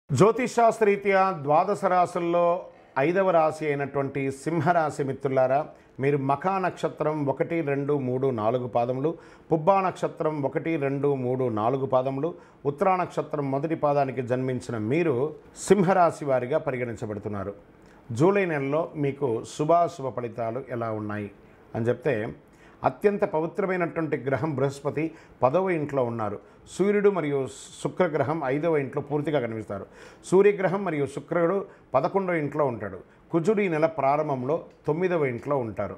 జ్యోతిషాస్త్రరీత్యా ద్వాదశ రాశుల్లో 5వ రాశి అయినటువంటి సింహరాశి మిత్రులారా, మీరు మఖా నక్షత్రం 1, 2, 3, 4 పాదములు, పుబ్బా నక్షత్రం 1, 2, 3, 4 పాదములు, ఉత్తరా నక్షత్రం మొదటి పాదానికి జన్మించిన మీరు సింహరాశి వారిగా పరిగణించబడుతున్నారు. జూలై నెలలో మీకు శుభాశుభ ఫలితాలు ఎలా ఉన్నాయి అని చెప్తే, అత్యంత పవిత్రమైనటువంటి గ్రహం బృహస్పతి 10వ ఇంట్లో ఉన్నారు. సూర్యుడు మరియు శుక్రగ్రహం 5వ ఇంట్లో పూర్తిగా కనిపిస్తారు. సూర్యగ్రహం మరియు శుక్రుడు 11వ ఇంట్లో ఉంటాడు. కుజుడు ఈ నెల ప్రారంభంలో 9వ ఇంట్లో ఉంటారు.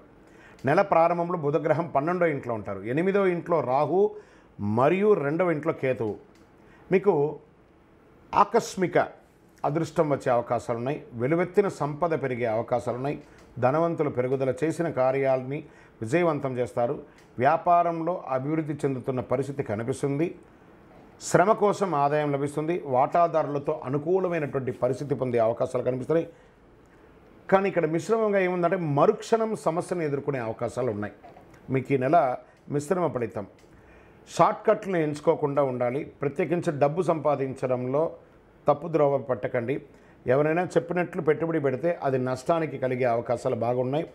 నెల ప్రారంభంలో బుధగ్రహం 12వ ఇంట్లో ఉంటారు. 8వ ఇంట్లో రాహు మరియు 2వ ఇంట్లో కేతువు. మీకు ఆకస్మిక అదృష్టం వచ్చే అవకాశాలు ఉన్నాయి. వెలువెత్తిన సంపద పెరిగే అవకాశాలు ఉన్నాయి. ధనవంతులు పెరుగుదల చేసిన కార్యాలని విజయవంతం చేస్తారు. వ్యాపారంలో అభివృద్ధి చెందుతున్న పరిస్థితి కనిపిస్తుంది. శ్రమ కోసం ఆదాయం లభిస్తుంది. వాటాదారులతో అనుకూలమైనటువంటి పరిస్థితి పొందే అవకాశాలు కనిపిస్తున్నాయి. కానీ ఇక్కడ మిశ్రమంగా ఏముందంటే, మరుక్షణం సమస్యను ఎదుర్కొనే అవకాశాలు ఉన్నాయి. మీకు ఈ నెల మిశ్రమ ఫలితం. షార్ట్కట్లను ఎంచుకోకుండా ఉండాలి. ప్రత్యేకించి డబ్బు సంపాదించడంలో తప్పుద్రోవ పట్టకండి. ఎవరైనా చెప్పినట్లు పెట్టుబడి పెడితే అది నష్టానికి కలిగే అవకాశాలు బాగున్నాయి.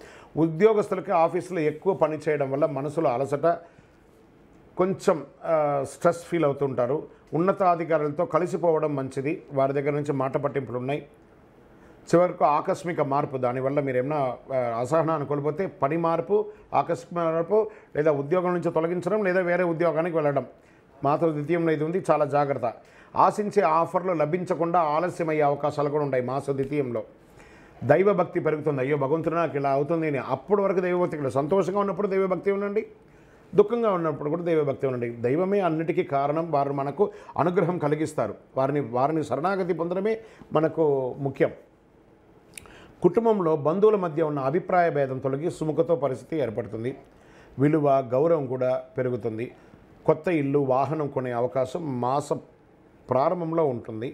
ఉద్యోగస్తులకి ఆఫీసులో ఎక్కువ పని చేయడం వల్ల మనసులో అలసట, కొంచెం స్ట్రెస్ ఫీల్ అవుతుంటారు. ఉన్నతాధికారులతో కలిసిపోవడం మంచిది. వారి దగ్గర నుంచి మాట పట్టింపులు ఉన్నాయి. చివరకు ఆకస్మిక మార్పు, దానివల్ల మీరు ఏమైనా అసహనాన్ని కోల్పోతే పని మార్పు, ఆకస్మిక మార్పు, లేదా ఉద్యోగం నుంచి తొలగించడం, లేదా వేరే ఉద్యోగానికి వెళ్ళడం. మాతో ద్వితీయంలో ఇది ఉంది, చాలా జాగ్రత్త. ఆశించే ఆఫర్లు లభించకుండా ఆలస్యమయ్యే అవకాశాలు కూడా ఉంటాయి. మాస ద్వితీయంలో దైవభక్తి పెరుగుతుంది. అయ్యో భగవంతుడు నాకు ఇలా అవుతుంది అని. అప్పటి వరకు దైవభక్తి ఇక్కడ. సంతోషంగా ఉన్నప్పుడు దైవభక్తి ఉండండి, దుఃఖంగా ఉన్నప్పుడు కూడా దైవభక్తి ఉండండి. దైవమే అన్నిటికీ కారణం. వారు మనకు అనుగ్రహం కలిగిస్తారు. వారిని శరణాగతి పొందడమే మనకు ముఖ్యం. కుటుంబంలో బంధువుల మధ్య ఉన్న అభిప్రాయ భేదం తొలగి సుముఖతో పరిస్థితి ఏర్పడుతుంది. విలువ, గౌరవం కూడా పెరుగుతుంది. కొత్త ఇల్లు, వాహనం కొనే అవకాశం మాస ప్రారంభంలో ఉంటుంది.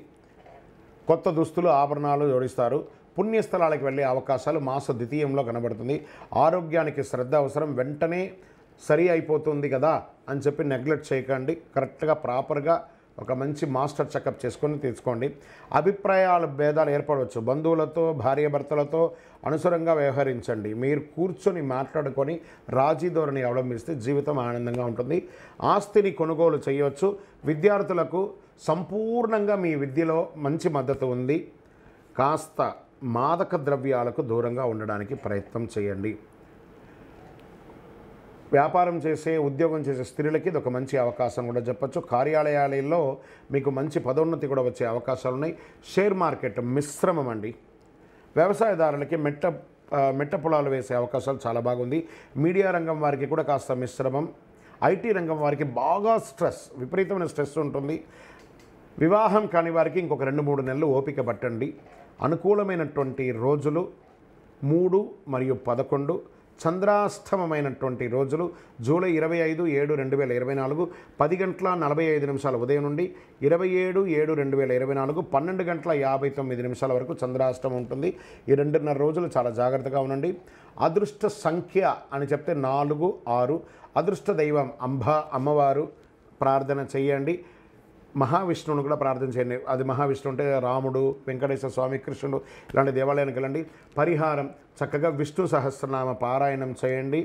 కొత్త దుస్తులు, ఆభరణాలు జోడిస్తారు. పుణ్యస్థలాలకు వెళ్ళే అవకాశాలు మాస ద్వితీయంలో కనబడుతుంది. ఆరోగ్యానికి శ్రద్ధ అవసరం. వెంటనే సరి అయిపోతుంది కదా అని చెప్పి నెగ్లెక్ట్ చేయకండి. కరెక్ట్గా ప్రాపర్గా ఒక మంచి మాస్టర్ చెకప్ చేసుకొని తీసుకోండి. అభిప్రాయాల భేదాలు ఏర్పడవచ్చు. బంధువులతో, భార్యాభర్తలతో అనుసరంగా వ్యవహరించండి. మీరు కూర్చొని మాట్లాడుకొని రాజీ ధోరణి అవలంబిస్తే జీవితం ఆనందంగా ఉంటుంది. ఆస్తిని కొనుగోలు చేయవచ్చు. విద్యార్థులకు సంపూర్ణంగా మీ విద్యలో మంచి మద్దతు ఉంది. కాస్త మాదక ద్రవ్యాలకు దూరంగా ఉండడానికి ప్రయత్నం చేయండి. వ్యాపారం చేసే, ఉద్యోగం చేసే స్త్రీలకి ఇది ఒక మంచి అవకాశం కూడా చెప్పచ్చు. కార్యాలయాలలో మీకు మంచి పదోన్నతి కూడా వచ్చే అవకాశాలు ఉన్నాయి. షేర్ మార్కెట్ మిశ్రమం అండి. వ్యవసాయదారులకి మెట్ట పొలాలు వేసే అవకాశాలు చాలా బాగుంది. మీడియా రంగం వారికి కూడా కాస్త మిశ్రమం. ఐటీ రంగం వారికి బాగా స్ట్రెస్, విపరీతమైన స్ట్రెస్ ఉంటుంది. వివాహం కాని వారికి ఇంకొక 2-3 నెలలు ఓపిక పట్టండి. అనుకూలమైనటువంటి రోజులు 3 మరియు 11. చంద్రాష్టమమైనటువంటి రోజులు జూలై 25/7/2024 10:45 ఉదయం నుండి 27/7/2024 12:59 వరకు చంద్రాష్టమం ఉంటుంది. ఈ 2.5 రోజులు చాలా జాగ్రత్తగా ఉండండి. అదృష్ట సంఖ్య అని చెప్తే 4, 6. అదృష్ట దైవం అమ్మవారు ప్రార్థన చేయండి. మహావిష్ణువును కూడా ప్రార్థన చేయండి. అది మహావిష్ణువు అంటే రాముడు, వెంకటేశ్వర స్వామి, కృష్ణుడు, ఇలాంటి దేవాలయానికి వెళ్ళండి. పరిహారం చక్కగా విష్ణు సహస్రనామ పారాయణం చేయండి.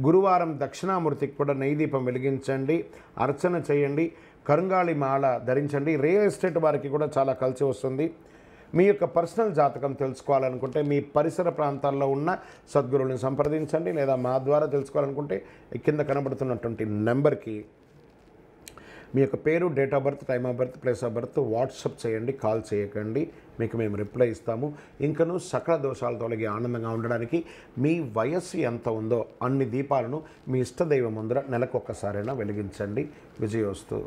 గురువారం దక్షిణామూర్తికి కూడా నెయ్యిదీపం వెలిగించండి, అర్చన చేయండి. కరుంగాళి మాల ధరించండి. రియల్ ఎస్టేట్ వారికి కూడా చాలా కలిసి వస్తుంది. మీ యొక్క పర్సనల్ జాతకం తెలుసుకోవాలనుకుంటే మీ పరిసర ప్రాంతాల్లో ఉన్న సద్గురువుని సంప్రదించండి, లేదా మా ద్వారా తెలుసుకోవాలనుకుంటే కింద కనబడుతున్నటువంటి నెంబర్కి మీ యొక్క పేరు, date of birth, time of birth, place of birth WhatsApp చేయండి. కాల్ చేయకండి, మీకు మేము రిప్లై ఇస్తాము. ఇంకనూ సకల దోషాలు తొలగి ఆనందంగా ఉండడానికి మీ వయస్సు ఎంత ఉందో అన్ని దీపాలను మీ ఇష్టదైవం ముందర నెలకొక్కసారైనా వెలిగించండి. విజయోస్తు.